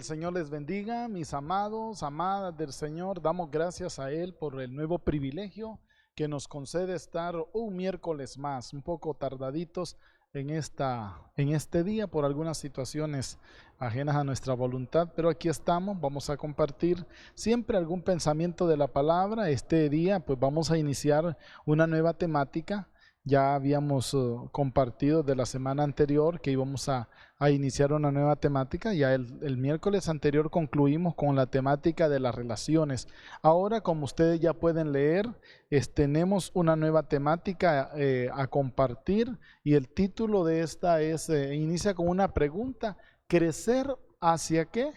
Señor les bendiga, mis amados, amadas del Señor. Damos gracias a Él por el nuevo privilegio que nos concede estar un miércoles más, un poco tardaditos en este día por algunas situaciones ajenas a nuestra voluntad, pero aquí estamos. Vamos a compartir siempre algún pensamiento de la palabra. Este día pues vamos a iniciar una nueva temática. Ya habíamos compartido de la semana anterior que íbamos a iniciar una nueva temática. Ya el miércoles anterior concluimos con la temática de las relaciones. Ahora, como ustedes ya pueden leer, tenemos una nueva temática a compartir, y el título de esta inicia con una pregunta: ¿crecer hacia qué?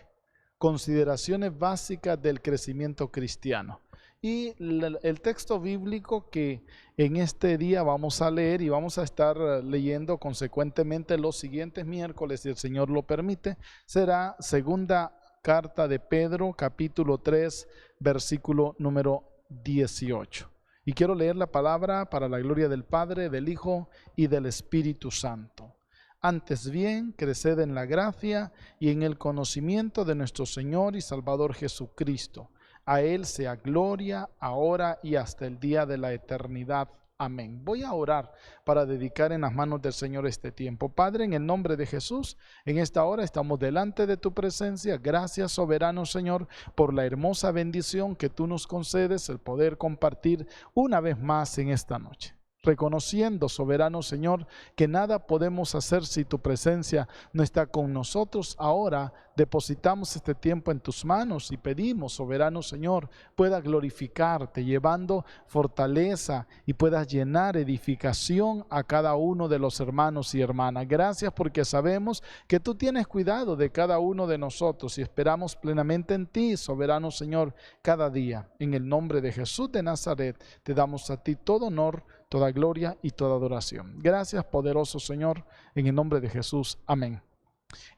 Consideraciones básicas del crecimiento cristiano. Y el texto bíblico que en este día vamos a leer y vamos a estar leyendo consecuentemente los siguientes miércoles, si el Señor lo permite, será segunda carta de Pedro, capítulo 3, versículo número 18. Y quiero leer la palabra para la gloria del Padre, del Hijo y del Espíritu Santo. Antes bien, creced en la gracia y en el conocimiento de nuestro Señor y Salvador Jesucristo. A Él sea gloria, ahora y hasta el día de la eternidad. Amén. Voy a orar para dedicar en las manos del Señor este tiempo. Padre, en el nombre de Jesús, en esta hora estamos delante de tu presencia. Gracias, soberano Señor, por la hermosa bendición que tú nos concedes, el poder compartir una vez más en esta noche. Reconociendo, soberano Señor, que nada podemos hacer si tu presencia no está con nosotros. Ahora depositamos este tiempo en tus manos y pedimos, soberano Señor, puedas glorificarte, llevando fortaleza, y puedas llenar edificación a cada uno de los hermanos y hermanas. Gracias, porque sabemos que tú tienes cuidado de cada uno de nosotros y esperamos plenamente en ti, soberano Señor, cada día. En el nombre de Jesús de Nazaret te damos a ti todo honor, toda gloria y toda adoración. Gracias, poderoso Señor, en el nombre de Jesús. Amén.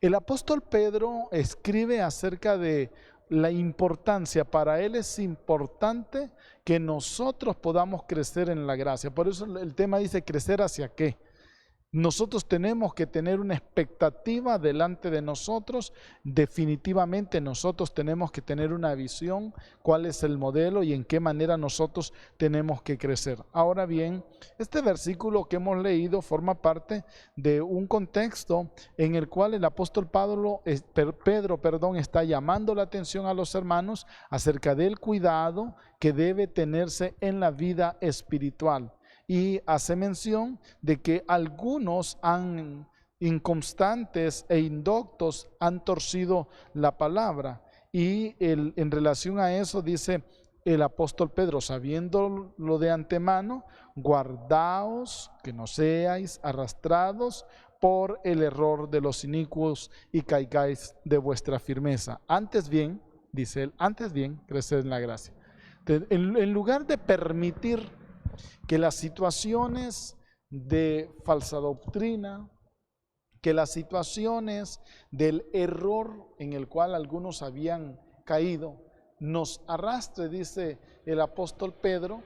El apóstol Pedro escribe acerca de la importancia. Para él es importante que nosotros podamos crecer en la gracia. Por eso el tema dice: ¿crecer hacia qué? Nosotros tenemos que tener una expectativa delante de nosotros. Definitivamente nosotros tenemos que tener una visión, cuál es el modelo y en qué manera nosotros tenemos que crecer. Ahora bien, este versículo que hemos leído forma parte de un contexto en el cual el apóstol Pedro está llamando la atención a los hermanos acerca del cuidado que debe tenerse en la vida espiritual. Y hace mención de que algunos inconstantes e indoctos han torcido la palabra. Y en relación a eso dice el apóstol Pedro: sabiéndolo de antemano, guardaos que no seáis arrastrados por el error de los inicuos y caigáis de vuestra firmeza. Antes bien, dice él, antes bien, creced en la gracia. En lugar de permitir que las situaciones de falsa doctrina, que las situaciones del error en el cual algunos habían caído, nos arrastre, dice el apóstol Pedro,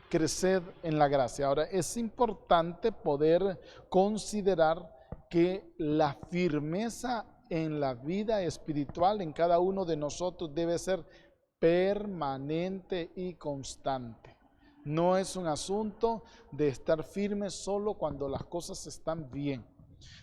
creced en la gracia. Ahora, es importante poder considerar que la firmeza en la vida espiritual en cada uno de nosotros debe ser permanente y constante. No es un asunto de estar firme solo cuando las cosas están bien.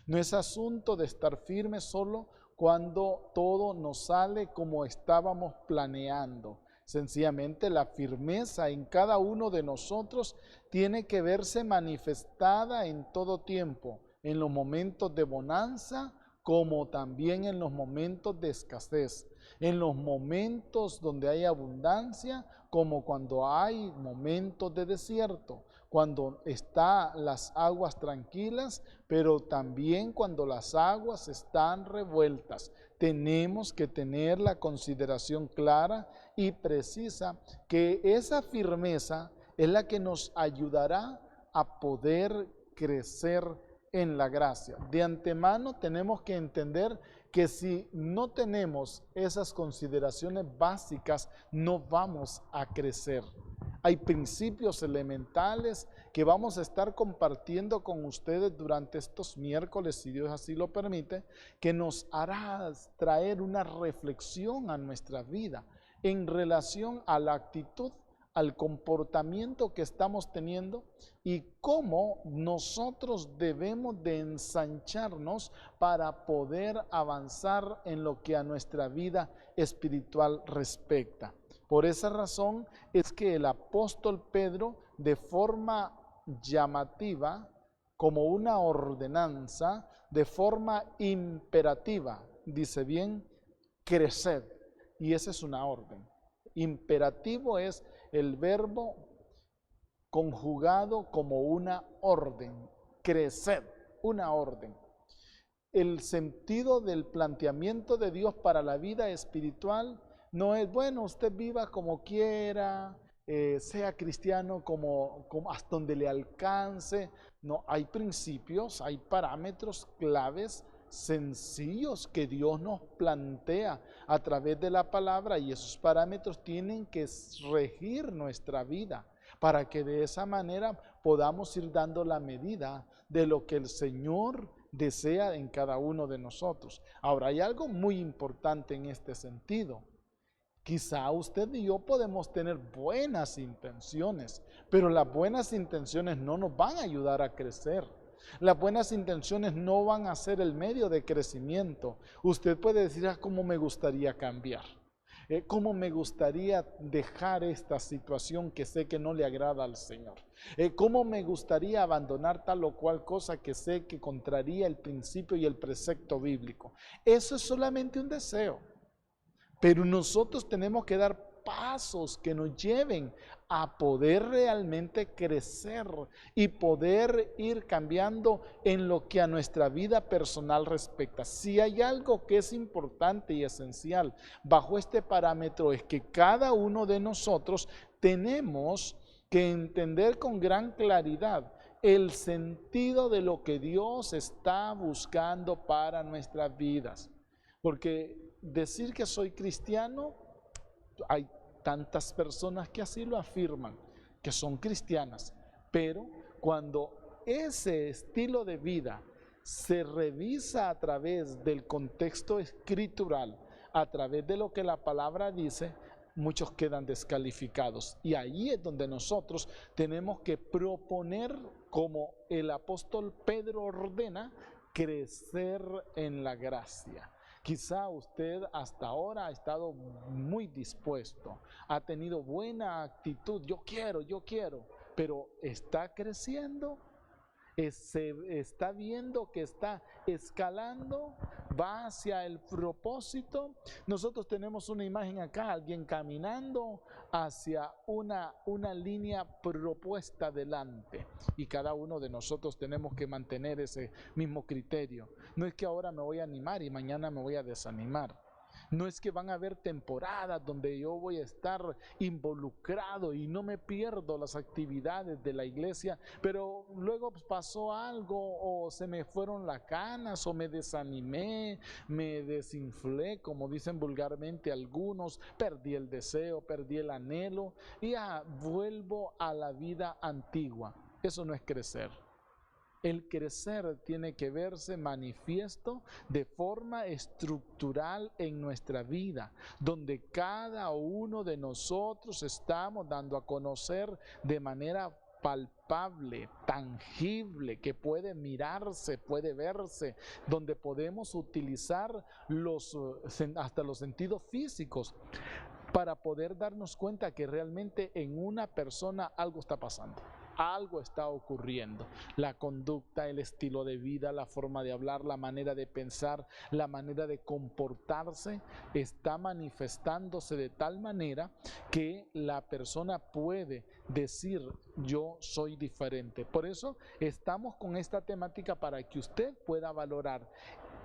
No es asunto de estar firme solo cuando todo nos sale como estábamos planeando. Sencillamente, la firmeza en cada uno de nosotros tiene que verse manifestada en todo tiempo, en los momentos de bonanza como también en los momentos de escasez, en los momentos donde hay abundancia como cuando hay momentos de desierto, cuando están las aguas tranquilas, pero también cuando las aguas están revueltas. Tenemos que tener la consideración clara y precisa que esa firmeza es la que nos ayudará a poder crecer en la gracia. De antemano tenemos que entender que si no tenemos esas consideraciones básicas, no vamos a crecer. Hay principios elementales que vamos a estar compartiendo con ustedes durante estos miércoles, si Dios así lo permite, que nos hará traer una reflexión a nuestra vida en relación a la actitud, al comportamiento que estamos teniendo y cómo nosotros debemos de ensancharnos para poder avanzar en lo que a nuestra vida espiritual respecta. Por esa razón es que el apóstol Pedro, de forma llamativa, como una ordenanza, de forma imperativa, dice bien, creced. Y esa es una orden. Imperativo es el verbo conjugado como una orden, creced, una orden. El sentido del planteamiento de Dios para la vida espiritual no es, bueno, usted viva como quiera, sea cristiano como hasta donde le alcance. No, hay principios, hay parámetros claves, sencillos que Dios nos plantea a través de la palabra y esos parámetros tienen que regir nuestra vida para que de esa manera podamos ir dando la medida de lo que el Señor desea en cada uno de nosotros. Ahora, hay algo muy importante en este sentido. Quizá usted y yo podemos tener buenas intenciones, pero las buenas intenciones no nos van a ayudar a crecer. Las buenas intenciones no van a ser el medio de crecimiento. Usted puede decir, cómo me gustaría cambiar. Cómo me gustaría dejar esta situación que sé que no le agrada al Señor. Cómo me gustaría abandonar tal o cual cosa que sé que contraría el principio y el precepto bíblico. Eso es solamente un deseo. Pero nosotros tenemos que dar pasos que nos lleven a poder realmente crecer y poder ir cambiando en lo que a nuestra vida personal respecta. Si hay algo que es importante y esencial bajo este parámetro es que cada uno de nosotros tenemos que entender con gran claridad el sentido de lo que Dios está buscando para nuestras vidas. Porque decir que soy cristiano, hay tantas personas que así lo afirman, que son cristianas, pero cuando ese estilo de vida se revisa a través del contexto escritural, a través de lo que la palabra dice, muchos quedan descalificados. Y ahí es donde nosotros tenemos que proponer, como el apóstol Pedro ordena, crecer en la gracia. Quizá usted hasta ahora ha estado muy dispuesto, ha tenido buena actitud, yo quiero, pero ¿está creciendo? Se está viendo que está escalando, va hacia el propósito. Nosotros tenemos una imagen acá, alguien caminando hacia una línea propuesta delante, y cada uno de nosotros tenemos que mantener ese mismo criterio. No es que ahora me voy a animar y mañana me voy a desanimar. No es que van a haber temporadas donde yo voy a estar involucrado y no me pierdo las actividades de la iglesia, pero luego pasó algo o se me fueron las ganas o me desanimé, me desinflé, como dicen vulgarmente algunos, perdí el deseo, perdí el anhelo y ya vuelvo a la vida antigua. Eso no es crecer. El crecer tiene que verse manifiesto de forma estructural en nuestra vida, donde cada uno de nosotros estamos dando a conocer de manera palpable, tangible, que puede mirarse, puede verse, donde podemos utilizar hasta los sentidos físicos para poder darnos cuenta que realmente en una persona algo está pasando. Algo está ocurriendo. La conducta, el estilo de vida, la forma de hablar, la manera de pensar, la manera de comportarse está manifestándose de tal manera que la persona puede decir yo soy diferente. Por eso estamos con esta temática para que usted pueda valorar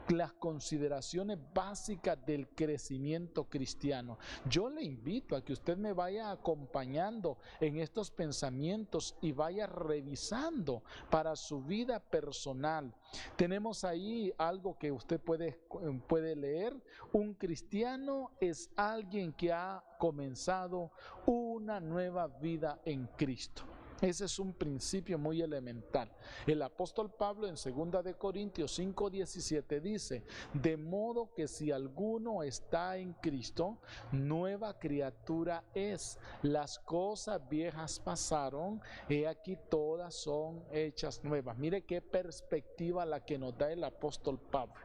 las consideraciones básicas del crecimiento cristiano. Yo le invito a que usted me vaya acompañando en estos pensamientos y vaya revisando para su vida personal. Tenemos ahí algo que usted puede leer. Un cristiano es alguien que ha comenzado una nueva vida en Cristo. Ese es un principio muy elemental. El apóstol Pablo en 2 de Corintios 5:17 dice: de modo que si alguno está en Cristo, nueva criatura es. Las cosas viejas pasaron, he aquí todas son hechas nuevas. Mire qué perspectiva la que nos da el apóstol Pablo.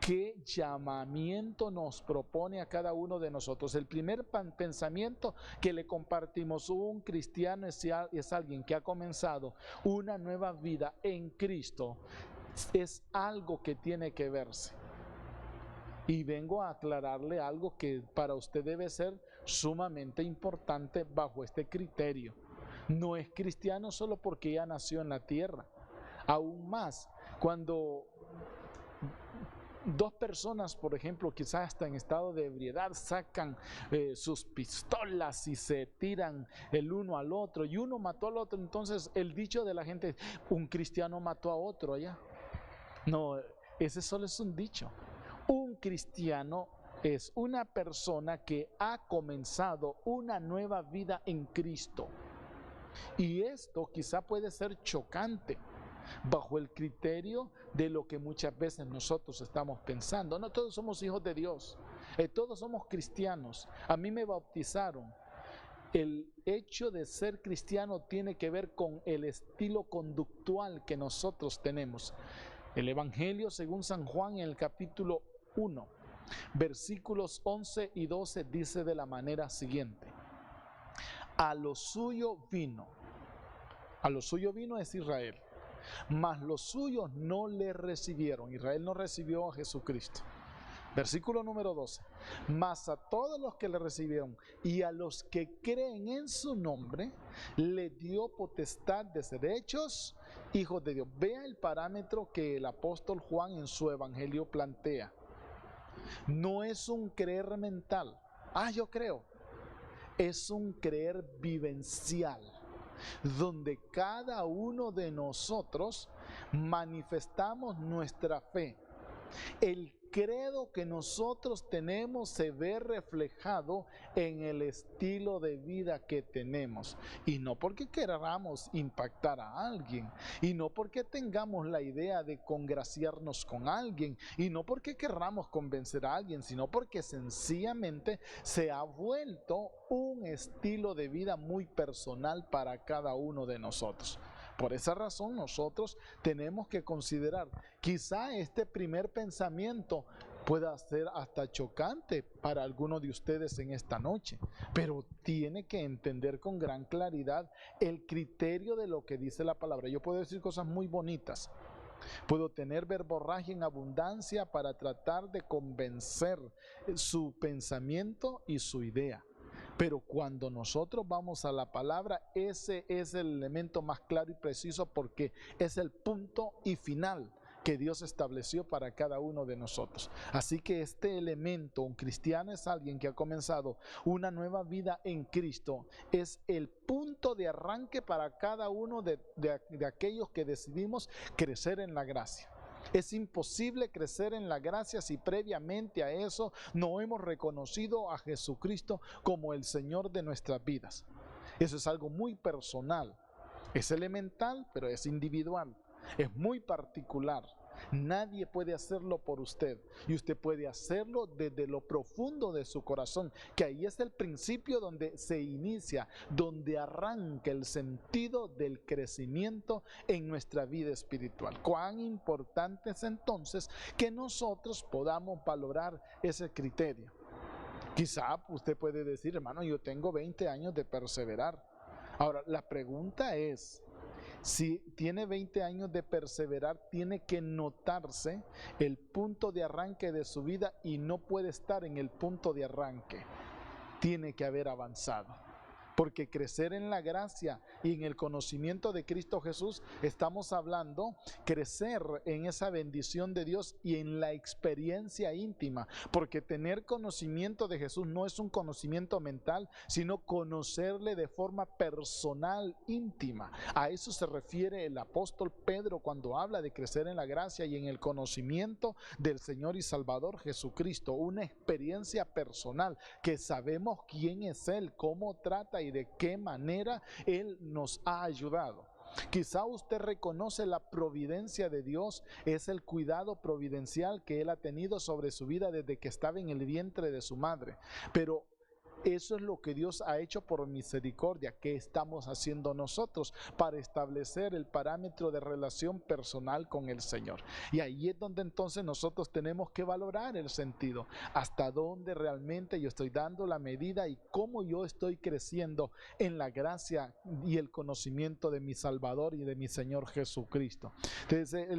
¿Qué llamamiento nos propone a cada uno de nosotros? El primer pensamiento que le compartimos: un cristiano es alguien que ha comenzado una nueva vida en Cristo. Es algo que tiene que verse. Y vengo a aclararle algo que para usted debe ser sumamente importante bajo este criterio. No es cristiano solo porque ya nació en la tierra. Aún más, cuando dos personas, por ejemplo, quizás hasta en estado de ebriedad, sacan sus pistolas y se tiran el uno al otro, y uno mató al otro, entonces el dicho de la gente: un cristiano mató a otro allá. No, ese solo es un dicho. Un cristiano es una persona que ha comenzado una nueva vida en Cristo. Y esto quizá puede ser chocante bajo el criterio de lo que muchas veces nosotros estamos pensando. No todos somos hijos de Dios, todos somos cristianos. A mí me bautizaron. El hecho de ser cristiano tiene que ver con el estilo conductual que nosotros tenemos. El Evangelio según San Juan, en el capítulo 1, versículos 11 y 12, dice de la manera siguiente: a lo suyo vino es Israel, mas los suyos no le recibieron. Israel no recibió a Jesucristo. Versículo número 12: mas a todos los que le recibieron y a los que creen en su nombre, le dio potestad de ser hechos hijos de Dios. Vea el parámetro que el apóstol Juan en su evangelio plantea. No es un creer mental: yo creo. Es un creer vivencial, donde cada uno de nosotros manifestamos nuestra fe. El credo que nosotros tenemos se ve reflejado en el estilo de vida que tenemos. Y no porque queramos impactar a alguien, y no porque tengamos la idea de congraciarnos con alguien, y no porque querramos convencer a alguien, sino porque sencillamente se ha vuelto un estilo de vida muy personal para cada uno de nosotros. Por esa razón nosotros tenemos que considerar, quizá este primer pensamiento pueda ser hasta chocante para algunos de ustedes en esta noche, pero tiene que entender con gran claridad el criterio de lo que dice la palabra. Yo puedo decir cosas muy bonitas, puedo tener verborragia en abundancia para tratar de convencer su pensamiento y su idea. Pero cuando nosotros vamos a la palabra, ese es el elemento más claro y preciso, porque es el punto y final que Dios estableció para cada uno de nosotros. Así que este elemento, un cristiano es alguien que ha comenzado una nueva vida en Cristo, es el punto de arranque para cada uno de aquellos que decidimos crecer en la gracia. Es imposible crecer en la gracia si previamente a eso no hemos reconocido a Jesucristo como el Señor de nuestras vidas. Eso es algo muy personal. Es elemental, pero es individual. Es muy particular. Nadie puede hacerlo por usted, y usted puede hacerlo desde lo profundo de su corazón, que ahí es el principio donde se inicia, donde arranca el sentido del crecimiento en nuestra vida espiritual. Cuán importante es entonces que nosotros podamos valorar ese criterio. Quizá usted puede decir: hermano, yo tengo 20 años de perseverar. Ahora, la pregunta es: si tiene 20 años de perseverar, tiene que notarse el punto de arranque de su vida, y no puede estar en el punto de arranque. Tiene que haber avanzado. Porque crecer en la gracia y en el conocimiento de Cristo Jesús, estamos hablando crecer en esa bendición de Dios y en la experiencia íntima. Porque tener conocimiento de Jesús no es un conocimiento mental, sino conocerle de forma personal, íntima. A eso se refiere el apóstol Pedro cuando habla de crecer en la gracia y en el conocimiento del Señor y Salvador Jesucristo. Una experiencia personal, que sabemos quién es Él, cómo trata y de qué manera Él nos ha ayudado. Quizá usted reconoce la providencia de Dios, es el cuidado providencial que Él ha tenido sobre su vida desde que estaba en el vientre de su madre, pero eso es lo que Dios ha hecho por misericordia. ¿Qué estamos haciendo nosotros para establecer el parámetro de relación personal con el Señor? Y ahí es donde entonces nosotros tenemos que valorar el sentido. Hasta dónde realmente yo estoy dando la medida y cómo yo estoy creciendo en la gracia y el conocimiento de mi Salvador y de mi Señor Jesucristo. Entonces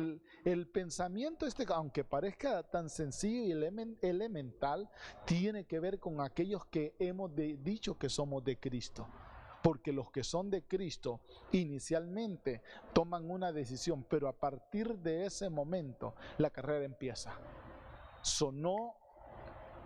el pensamiento aunque parezca tan sencillo y elemental, tiene que ver con aquellos que hemos dicho que somos de Cristo. Porque los que son de Cristo inicialmente toman una decisión, pero a partir de ese momento la carrera empieza. Sonó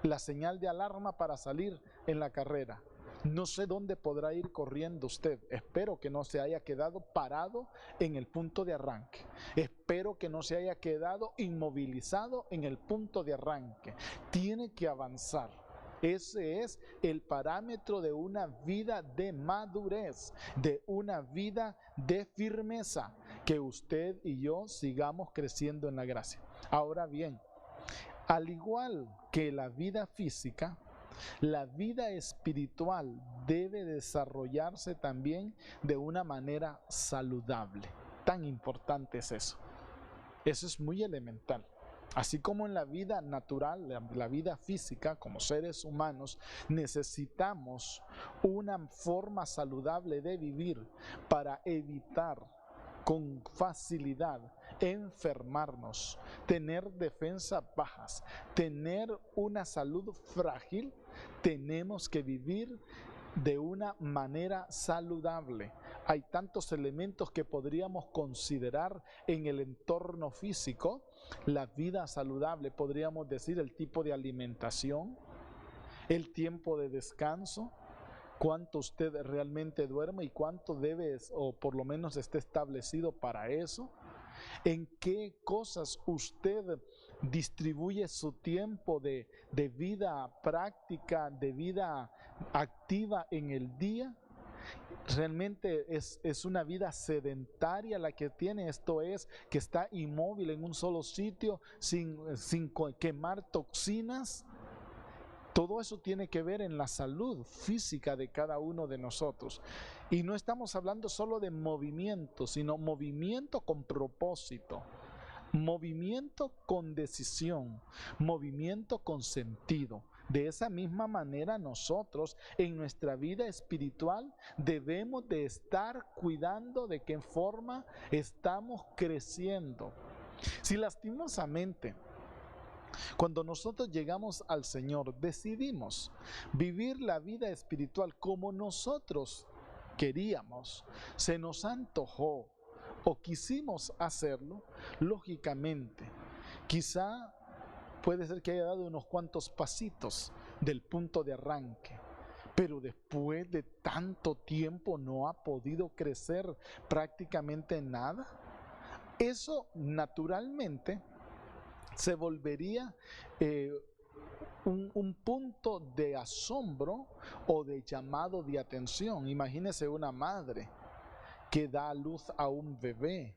la señal de alarma para salir en la carrera. No sé dónde podrá ir corriendo usted. Espero que no se haya quedado parado en el punto de arranque. Espero que no se haya quedado inmovilizado en el punto de arranque. Tiene que avanzar. Ese es el parámetro de una vida de madurez, de una vida de firmeza, que usted y yo sigamos creciendo en la gracia. Ahora bien, al igual que la vida física, la vida espiritual debe desarrollarse también de una manera saludable. Tan importante es eso. Eso es muy elemental. Así como en la vida natural, la vida física, como seres humanos, necesitamos una forma saludable de vivir para evitar con facilidad enfermarnos, tener defensas bajas, tener una salud frágil. Tenemos que vivir de una manera saludable. Hay tantos elementos que podríamos considerar en el entorno físico. La vida saludable, podríamos decir, el tipo de alimentación, el tiempo de descanso, cuánto usted realmente duerme y cuánto debe, o por lo menos esté establecido para eso. En qué cosas usted distribuye su tiempo de vida práctica, de vida activa en el día. Realmente es una vida sedentaria la que tiene, esto es, que está inmóvil en un solo sitio sin quemar toxinas. Todo eso tiene que ver en la salud física de cada uno de nosotros. Y no estamos hablando solo de movimiento, sino movimiento con propósito, movimiento con decisión, movimiento con sentido. De esa misma manera nosotros en nuestra vida espiritual debemos de estar cuidando de qué forma estamos creciendo. Si lastimosamente cuando nosotros llegamos al Señor decidimos vivir la vida espiritual como nosotros queríamos, se nos antojó o quisimos hacerlo, lógicamente, quizá puede ser que haya dado unos cuantos pasitos del punto de arranque, pero después de tanto tiempo no ha podido crecer prácticamente nada. Eso naturalmente se volvería un punto de asombro o de llamado de atención. Imagínese una madre que da a luz a un bebé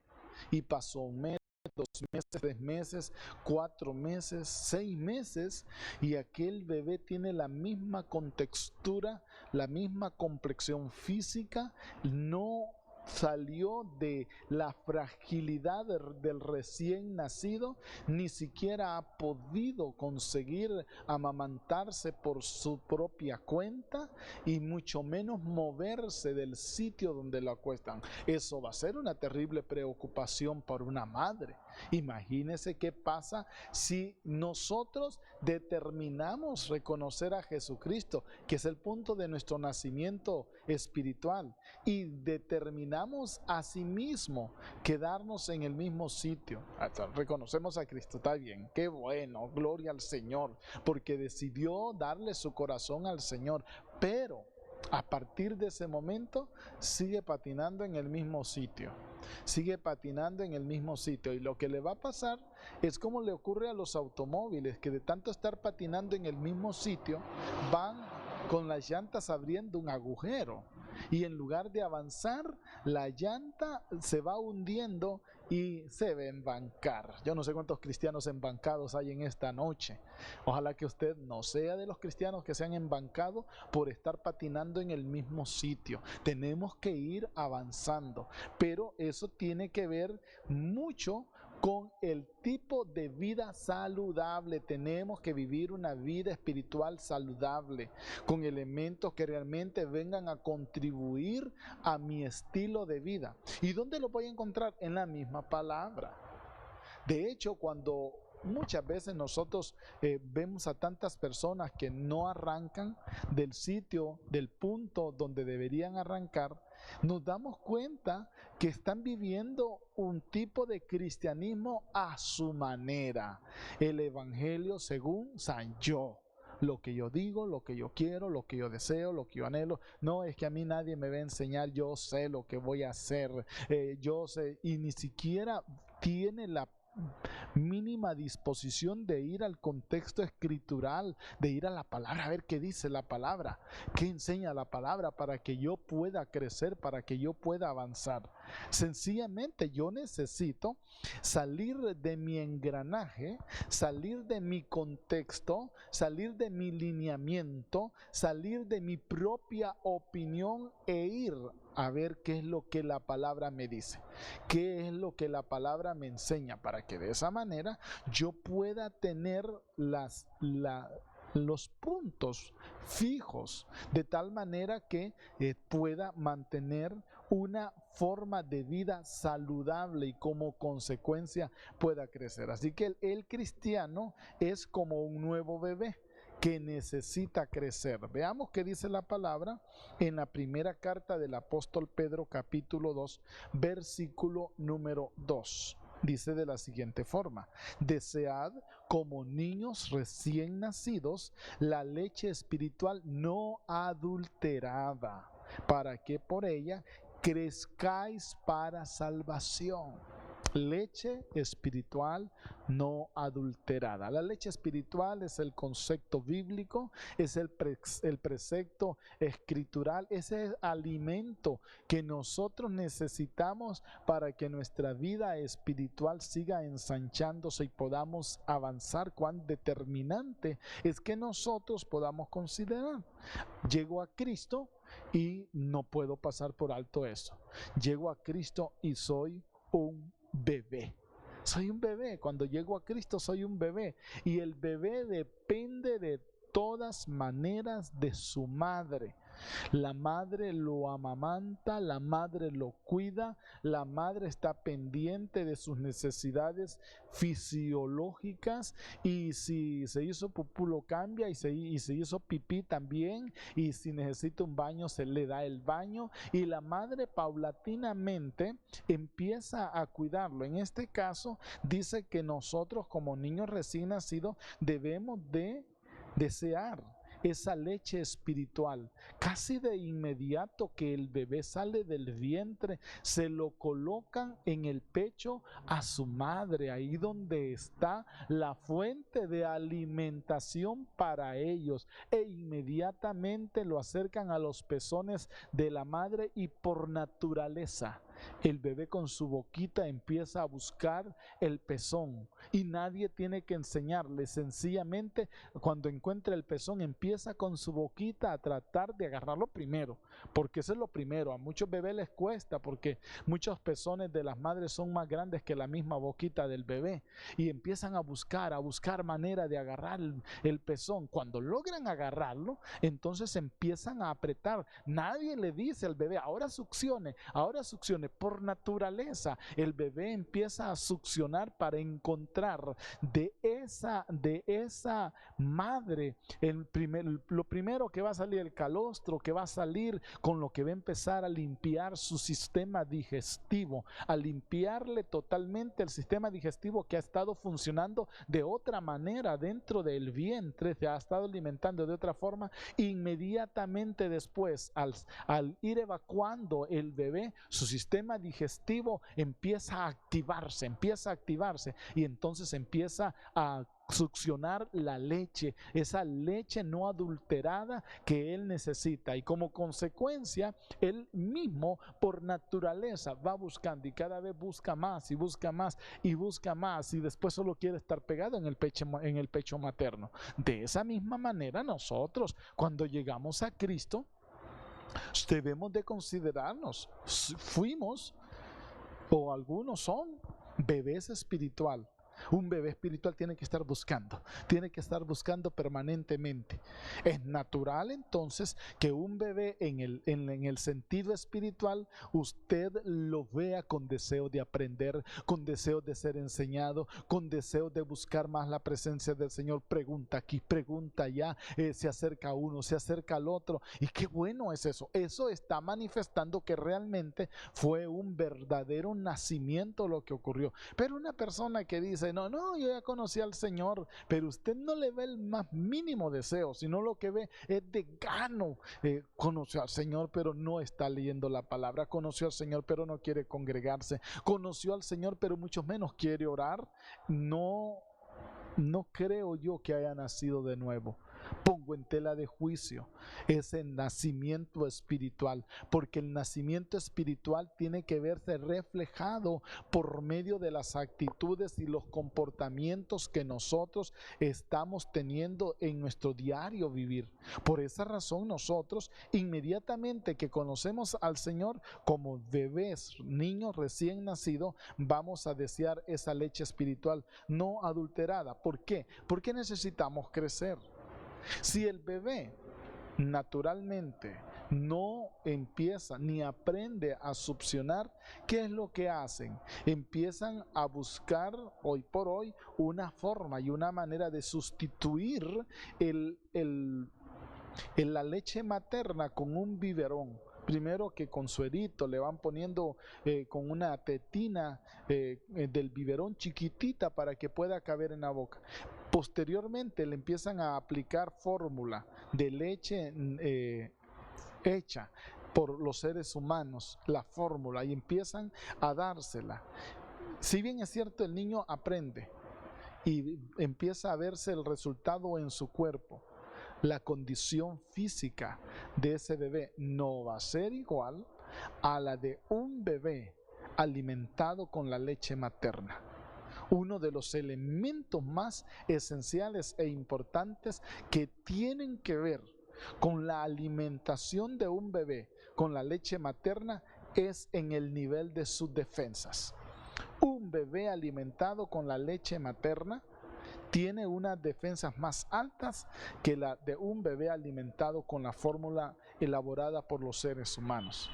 y pasó un mes, 2 meses, 3 meses, 4 meses, 6 meses y aquel bebé tiene la misma contextura, la misma complexión física, no salió de la fragilidad del recién nacido, ni siquiera ha podido conseguir amamantarse por su propia cuenta y mucho menos moverse del sitio donde lo acuestan. Eso va a ser una terrible preocupación para una madre. Imagínese qué pasa si nosotros determinamos reconocer a Jesucristo, que es el punto de nuestro nacimiento espiritual, y determinamos asimismo quedarnos en el mismo sitio. Hasta reconocemos a Cristo, está bien, qué bueno, gloria al Señor, porque decidió darle su corazón al Señor, pero a partir de ese momento sigue patinando en el mismo sitio. Sigue patinando en el mismo sitio, y lo que le va a pasar es como le ocurre a los automóviles, que de tanto estar patinando en el mismo sitio van con las llantas abriendo un agujero, y en lugar de avanzar, la llanta se va hundiendo y se va a embancar. Yo no sé cuántos cristianos embancados hay en esta noche. Ojalá que usted no sea de los cristianos que se han embancado por estar patinando en el mismo sitio. Tenemos que ir avanzando, pero eso tiene que ver mucho con el tipo de vida saludable. Tenemos que vivir una vida espiritual saludable, con elementos que realmente vengan a contribuir a mi estilo de vida. ¿Y dónde lo voy a encontrar? En la misma palabra. De hecho, cuando muchas veces nosotros vemos a tantas personas que no arrancan del sitio, del punto donde deberían arrancar, nos damos cuenta que están viviendo un tipo de cristianismo a su manera. El evangelio según San Yo. Lo que yo digo, lo que yo quiero, lo que yo deseo, lo que yo anhelo. No es que a mí nadie me va a enseñar, yo sé lo que voy a hacer, yo sé, y ni siquiera tiene la mínima disposición de ir al contexto escritural, de ir a la palabra, a ver qué dice la palabra, qué enseña la palabra, para que yo pueda crecer, para que yo pueda avanzar. Sencillamente yo necesito salir de mi engranaje, salir de mi contexto, salir de mi lineamiento, salir de mi propia opinión e ir a ver qué es lo que la palabra me dice, qué es lo que la palabra me enseña, para que de esa manera yo pueda tener los puntos fijos, de tal manera que pueda mantener una forma de vida saludable y como consecuencia pueda crecer. Así que el cristiano es como un nuevo bebé que necesita crecer. Veamos qué dice la palabra en la primera carta del apóstol Pedro, capítulo 2, versículo número 2. Dice de la siguiente forma: desead como niños recién nacidos la leche espiritual no adulterada, para que por ella crezcáis para salvación. Leche espiritual no adulterada. La leche espiritual es el concepto bíblico, es el precepto escritural, ese alimento que nosotros necesitamos para que nuestra vida espiritual siga ensanchándose y podamos avanzar. Cuán determinante es que nosotros podamos considerar: llego a Cristo y no puedo pasar por alto eso. Llego a Cristo y soy un bebé. Soy un bebé. Cuando llego a Cristo soy un bebé. Y el bebé depende de todas maneras de su madre. La madre lo amamanta, la madre lo cuida, la madre está pendiente de sus necesidades fisiológicas, y si se hizo pupú lo cambia, y se hizo pipí también, y si necesita un baño se le da el baño, y la madre paulatinamente empieza a cuidarlo. En este caso dice que nosotros como niños recién nacidos debemos de desear esa leche espiritual. Casi de inmediato que el bebé sale del vientre, se lo colocan en el pecho a su madre, ahí donde está la fuente de alimentación para ellos, e inmediatamente lo acercan a los pezones de la madre, y por naturaleza el bebé con su boquita empieza a buscar el pezón, y nadie tiene que enseñarle. Sencillamente, cuando encuentra el pezón, empieza con su boquita a tratar de agarrarlo primero, porque eso es lo primero. A muchos bebés les cuesta, porque muchos pezones de las madres son más grandes que la misma boquita del bebé, y empiezan a buscar manera de agarrar el pezón. Cuando logran agarrarlo, entonces empiezan a apretar. Nadie le dice al bebé: ahora succione, por naturaleza el bebé empieza a succionar para encontrar de esa madre lo primero que va a salir, el calostro que va a salir, con lo que va a empezar a limpiar su sistema digestivo, a limpiarle totalmente el sistema digestivo que ha estado funcionando de otra manera dentro del vientre, se ha estado alimentando de otra forma. Inmediatamente después, al ir evacuando el bebé, su sistema digestivo empieza a activarse y entonces empieza a succionar la leche, esa leche no adulterada que él necesita, y como consecuencia él mismo por naturaleza va buscando y cada vez busca más y busca más y busca más, y después solo quiere estar pegado en el pecho materno. De esa misma manera nosotros, cuando llegamos a Cristo, debemos de considerarnos, fuimos o algunos son bebés espiritual. Un bebé espiritual tiene que estar buscando permanentemente. Es natural entonces que un bebé en el sentido espiritual usted lo vea con deseo de aprender, con deseo de ser enseñado, con deseo de buscar más la presencia del Señor. Pregunta aquí, pregunta allá, se acerca a uno, se acerca al otro, y qué bueno es eso. Eso está manifestando que realmente fue un verdadero nacimiento lo que ocurrió. Pero una persona que dice, no, yo ya conocí al Señor, pero usted no le ve el más mínimo deseo, sino lo que ve es de gano. Conoció al Señor, pero no está leyendo la palabra. Conoció al Señor, pero no quiere congregarse. Conoció al Señor, pero mucho menos quiere orar. No creo yo que haya nacido de nuevo. Pongo en tela de juicio ese nacimiento espiritual, porque el nacimiento espiritual tiene que verse reflejado por medio de las actitudes y los comportamientos que nosotros estamos teniendo en nuestro diario vivir. Por esa razón nosotros, inmediatamente que conocemos al Señor, como bebés, niños recién nacidos, vamos a desear esa leche espiritual no adulterada. ¿Por qué? Porque necesitamos crecer. Si el bebé naturalmente no empieza ni aprende a succionar, ¿qué es lo que hacen? Empiezan a buscar hoy por hoy una forma y una manera de sustituir la leche materna con un biberón. Primero que con suerito le van poniendo con una tetina del biberón chiquitita para que pueda caber en la boca. Posteriormente le empiezan a aplicar fórmula de leche hecha por los seres humanos, la fórmula, y empiezan a dársela. Si bien es cierto, el niño aprende y empieza a verse el resultado en su cuerpo, la condición física de ese bebé no va a ser igual a la de un bebé alimentado con la leche materna. Uno de los elementos más esenciales e importantes que tienen que ver con la alimentación de un bebé con la leche materna es en el nivel de sus defensas. Un bebé alimentado con la leche materna tiene unas defensas más altas que la de un bebé alimentado con la fórmula elaborada por los seres humanos.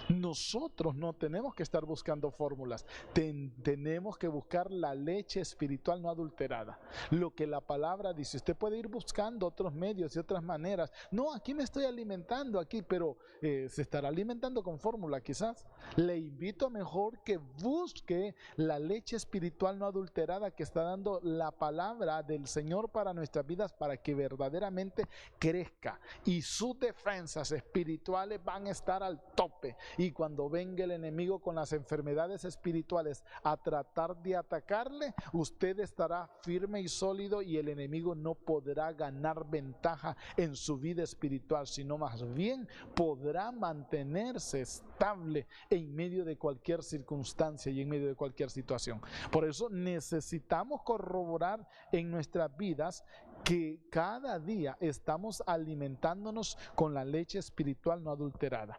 Nosotros no tenemos que estar buscando fórmulas, tenemos que buscar la leche espiritual no adulterada. Lo que la palabra dice, usted puede ir buscando otros medios y otras maneras. No, aquí me estoy alimentando aquí, pero se estará alimentando con fórmula quizás. Le invito mejor que busque la leche espiritual no adulterada que está dando la palabra del Señor para nuestras vidas, para que verdaderamente crezca y sus defensas espirituales van a estar al tope. Y cuando venga el enemigo con las enfermedades espirituales a tratar de atacarle, usted estará firme y sólido y el enemigo no podrá ganar ventaja en su vida espiritual, sino más bien podrá mantenerse estable en medio de cualquier circunstancia y en medio de cualquier situación. Por eso necesitamos corroborar en nuestras vidas que cada día estamos alimentándonos con la leche espiritual no adulterada.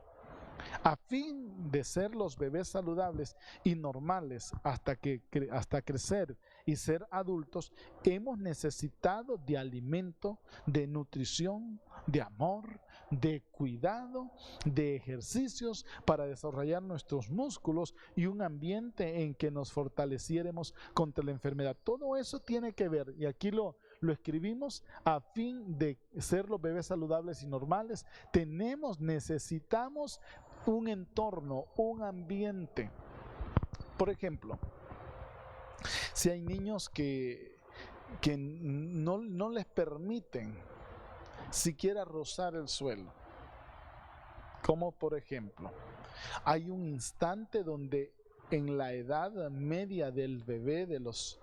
A fin de ser los bebés saludables y normales hasta crecer y ser adultos, hemos necesitado de alimento, de nutrición, de amor, de cuidado, de ejercicios para desarrollar nuestros músculos y un ambiente en que nos fortaleciéramos contra la enfermedad. Todo eso tiene que ver, y aquí lo escribimos, a fin de ser los bebés saludables y normales, necesitamos un entorno, un ambiente. Por ejemplo, si hay niños que no les permiten siquiera rozar el suelo, como por ejemplo, hay un instante donde en la edad media del bebé, de los,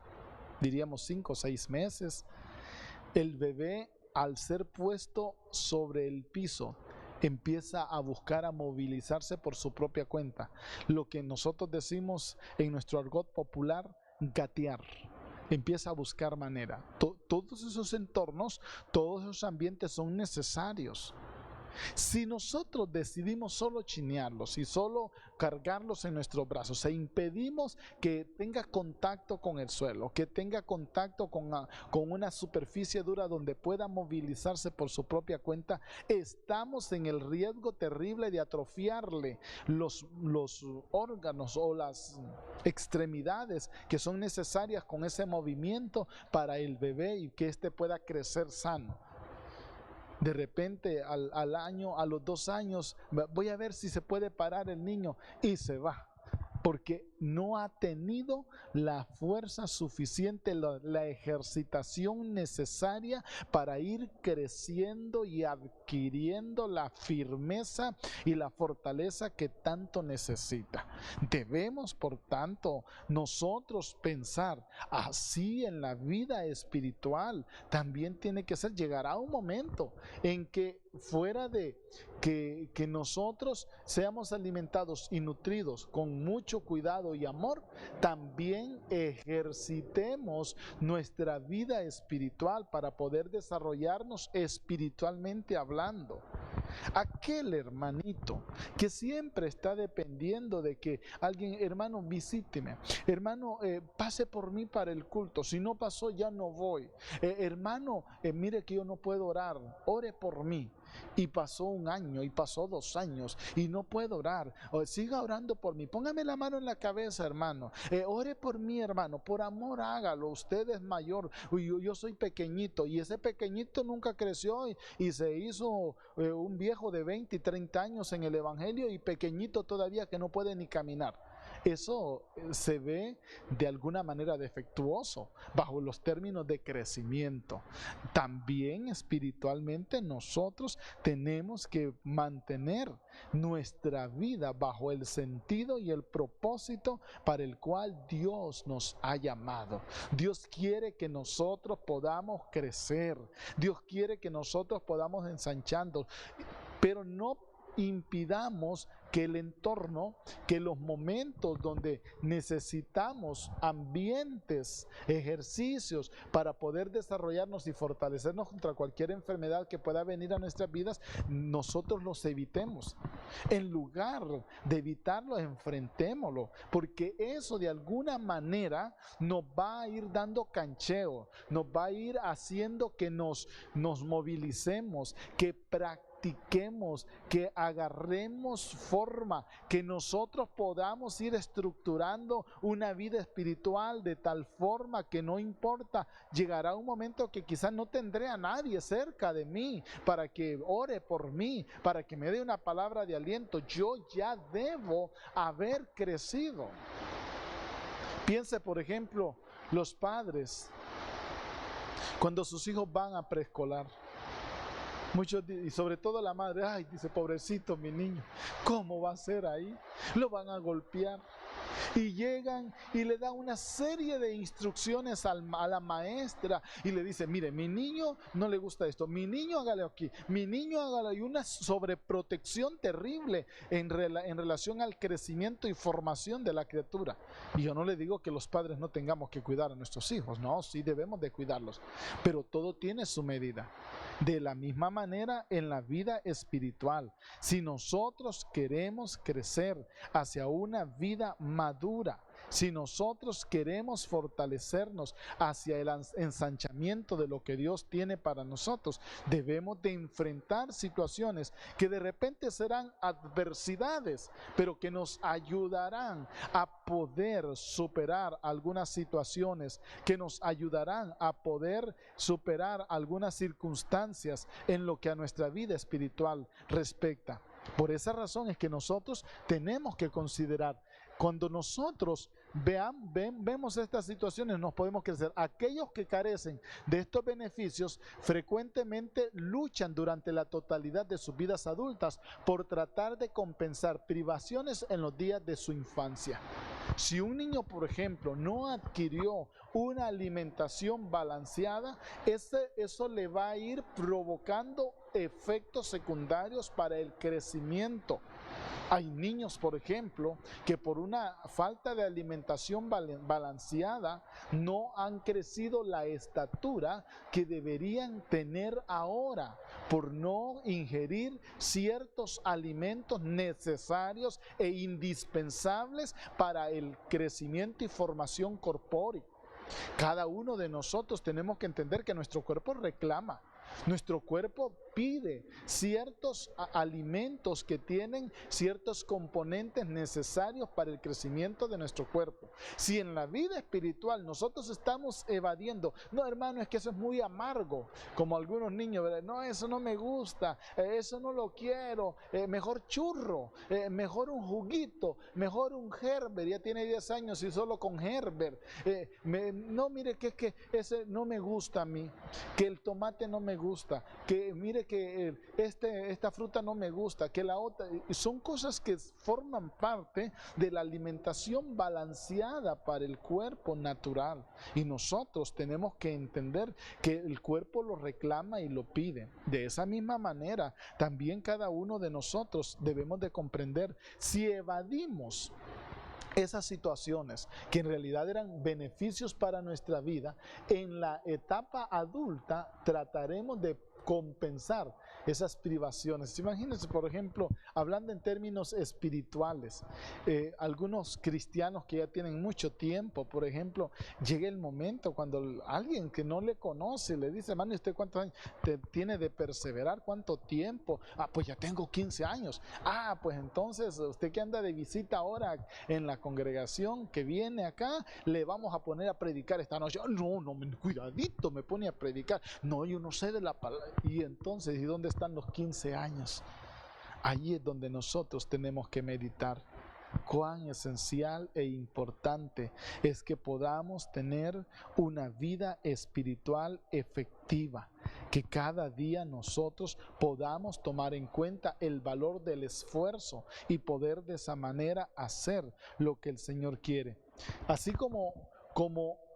diríamos, 5 o 6 meses, el bebé, al ser puesto sobre el piso, empieza a buscar a movilizarse por su propia cuenta. Lo que nosotros decimos en nuestro argot popular, gatear. Empieza a buscar manera. Todos esos entornos, todos esos ambientes son necesarios. Si nosotros decidimos solo chinearlos y solo cargarlos en nuestros brazos e impedimos que tenga contacto con el suelo, que tenga contacto con una superficie dura donde pueda movilizarse por su propia cuenta, estamos en el riesgo terrible de atrofiarle los órganos o las extremidades que son necesarias con ese movimiento para el bebé y que éste pueda crecer sano. De repente al año, a los 2 años, voy a ver si se puede parar el niño, y se va, porque no ha tenido la fuerza suficiente, la ejercitación necesaria para ir creciendo y adquiriendo la firmeza y la fortaleza que tanto necesita. Debemos, por tanto, nosotros pensar así en la vida espiritual. También tiene que ser, llegará un momento en que fuera de que nosotros seamos alimentados y nutridos con mucho cuidado y amor, también ejercitemos nuestra vida espiritual para poder desarrollarnos espiritualmente hablando. Aquel hermanito que siempre está dependiendo de que alguien, hermano, visíteme, hermano, pase por mí para el culto, si no pasó ya no voy, hermano, mire que yo no puedo orar, ore por mí. Y pasó 1 año, y pasó 2 años, y no puedo orar. Siga orando por mí, póngame la mano en la cabeza, hermano, ore por mí, hermano, por amor hágalo, usted es mayor, yo soy pequeñito, y ese pequeñito nunca creció y se hizo un viejo de 20 y 30 años en el evangelio, y pequeñito todavía que no puede ni caminar. Eso se ve de alguna manera defectuoso bajo los términos de crecimiento. También espiritualmente nosotros tenemos que mantener nuestra vida bajo el sentido y el propósito para el cual Dios nos ha llamado. Dios quiere que nosotros podamos crecer. Dios quiere que nosotros podamos ensanchando, pero no impidamos que el entorno, que los momentos donde necesitamos ambientes, ejercicios para poder desarrollarnos y fortalecernos contra cualquier enfermedad que pueda venir a nuestras vidas, nosotros los evitemos. En lugar de evitarlo, enfrentémoslo, porque eso de alguna manera nos va a ir dando cancheo, nos va a ir haciendo que nos movilicemos, que practiquemos, que agarremos forma, que nosotros podamos ir estructurando una vida espiritual de tal forma que no importa, llegará un momento que quizás no tendré a nadie cerca de mí para que ore por mí, para que me dé una palabra de aliento. Yo ya debo haber crecido. Piense, por ejemplo, los padres cuando sus hijos van a preescolar. Muchos, y sobre todo la madre, ay, dice, pobrecito mi niño, ¿cómo va a ser ahí? Lo van a golpear. Y llegan y le dan una serie de instrucciones a la maestra y le dice, mire, mi niño no le gusta esto, mi niño hágale aquí, mi niño hágale, y una sobreprotección terrible en relación al crecimiento y formación de la criatura. Y yo no le digo que los padres no tengamos que cuidar a nuestros hijos, no, sí debemos de cuidarlos, pero todo tiene su medida. De la misma manera en la vida espiritual, si nosotros queremos crecer hacia una vida madura, Si nosotros queremos fortalecernos hacia el ensanchamiento de lo que Dios tiene para nosotros, debemos de enfrentar situaciones que de repente serán adversidades, pero que nos ayudarán a poder superar algunas situaciones, que nos ayudarán a poder superar algunas circunstancias en lo que a nuestra vida espiritual respecta. Por esa razón es que nosotros tenemos que considerar, cuando nosotros vemos estas situaciones, nos podemos crecer. Aquellos que carecen de estos beneficios frecuentemente luchan durante la totalidad de sus vidas adultas por tratar de compensar privaciones en los días de su infancia. Si un niño, por ejemplo, no adquirió una alimentación balanceada, eso le va a ir provocando efectos secundarios para el crecimiento. Hay niños, por ejemplo, que por una falta de alimentación balanceada no han crecido la estatura que deberían tener ahora, por no ingerir ciertos alimentos necesarios e indispensables para el crecimiento y formación corpórea. Cada uno de nosotros tenemos que entender que nuestro cuerpo reclama. Nuestro cuerpo pide ciertos alimentos que tienen ciertos componentes necesarios para el crecimiento de nuestro cuerpo. Si en la vida espiritual nosotros estamos evadiendo, no hermano, es que eso es muy amargo, como algunos niños, ¿verdad? No, eso no me gusta, eso no lo quiero, mejor churro, mejor un juguito, mejor un Herbert, ya tiene 10 años y solo con Herbert. No, mire que es que ese no me gusta a mí, que el tomate no me gusta, que mire que esta fruta no me gusta, que la otra, son cosas que forman parte de la alimentación balanceada para el cuerpo natural, y nosotros tenemos que entender que el cuerpo lo reclama y lo pide. De esa misma manera, también cada uno de nosotros debemos de comprender, si evadimos esas situaciones que en realidad eran beneficios para nuestra vida, en la etapa adulta trataremos de compensar esas privaciones. Imagínense, por ejemplo, hablando en términos espirituales, algunos cristianos que ya tienen mucho tiempo, por ejemplo, llega el momento cuando alguien que no le conoce le dice, hermano, ¿y usted cuántos años tiene de perseverar? ¿Cuánto tiempo? Ah, pues ya tengo 15 años. Ah, pues entonces usted que anda de visita ahora en la congregación que viene acá, le vamos a poner a predicar esta noche. No, cuidadito, me pone a predicar. No, yo no sé de la palabra. Y entonces, ¿y dónde están los 15 años? Allí es donde nosotros tenemos que meditar. Cuán esencial e importante es que podamos tener una vida espiritual efectiva, que cada día nosotros podamos tomar en cuenta el valor del esfuerzo y poder de esa manera hacer lo que el Señor quiere. Así como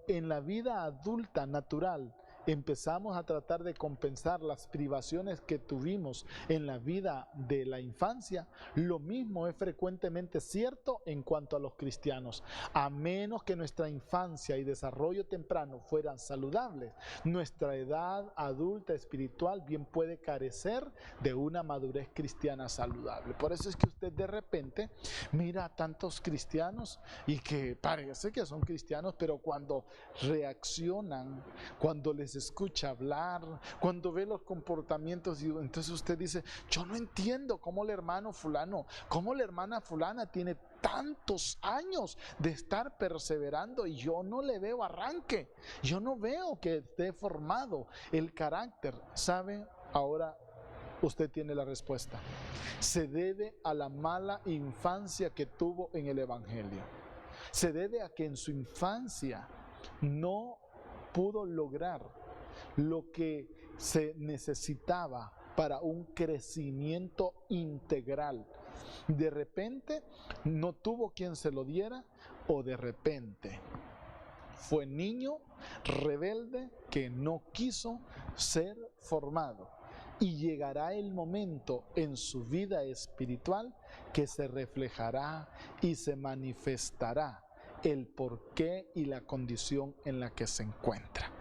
en la vida adulta natural empezamos a tratar de compensar las privaciones que tuvimos en la vida de la infancia, lo mismo es frecuentemente cierto en cuanto a los cristianos. A menos que nuestra infancia y desarrollo temprano fueran saludables, nuestra edad adulta espiritual bien puede carecer de una madurez cristiana saludable. Por eso es que usted de repente mira a tantos cristianos y que parece que son cristianos, pero cuando reaccionan, cuando les escucha hablar, cuando ve los comportamientos, y entonces usted dice, yo no entiendo cómo el hermano fulano, cómo la hermana fulana tiene tantos años de estar perseverando y yo no le veo arranque, yo no veo que esté formado el carácter. ¿Sabe? Ahora usted tiene la respuesta. Se debe a la mala infancia que tuvo en el Evangelio. Se debe a que en su infancia no pudo lograr lo que se necesitaba para un crecimiento integral. De repente no tuvo quien se lo diera, o de repente fue niño rebelde que no quiso ser formado. Y llegará el momento en su vida espiritual que se reflejará y se manifestará el porqué y la condición en la que se encuentra.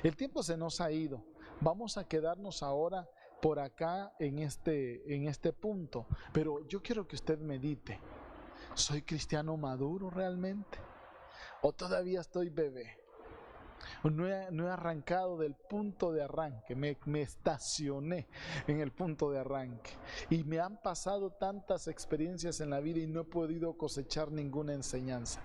El tiempo se nos ha ido. Vamos a quedarnos ahora por acá en este punto. Pero yo quiero que usted medite. ¿Soy cristiano maduro realmente? o todavía estoy bebé. No he arrancado del punto de arranque, me estacioné en el punto de arranque. Y me han pasado tantas experiencias en la vida y no he podido cosechar ninguna enseñanza.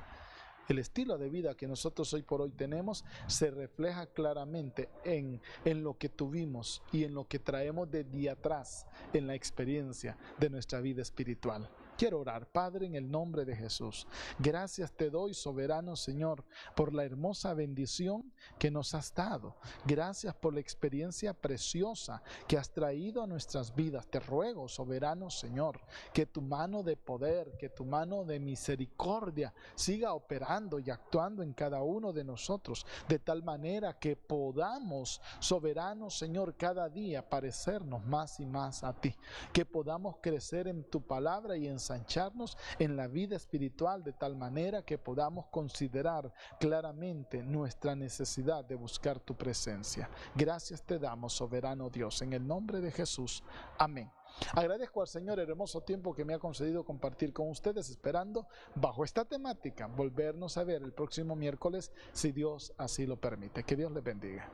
El estilo de vida que nosotros hoy por hoy tenemos se refleja claramente en lo que tuvimos y en lo que traemos desde atrás en la experiencia de nuestra vida espiritual. Quiero orar, Padre, en el nombre de Jesús. Gracias te doy, soberano Señor, por la hermosa bendición que nos has dado. Gracias por la experiencia preciosa que has traído a nuestras vidas. Te ruego, soberano Señor, que tu mano de poder, que tu mano de misericordia siga operando y actuando en cada uno de nosotros, de tal manera que podamos, soberano Señor, cada día parecernos más y más a ti, que podamos crecer en tu palabra y ensancharnos en la vida espiritual, de tal manera que podamos considerar claramente nuestra necesidad de buscar tu presencia. Gracias te damos, soberano Dios, en el nombre de Jesús. Amén. Agradezco al Señor el hermoso tiempo que me ha concedido compartir con ustedes, esperando bajo esta temática volvernos a ver el próximo miércoles, si Dios así lo permite. Que Dios les bendiga.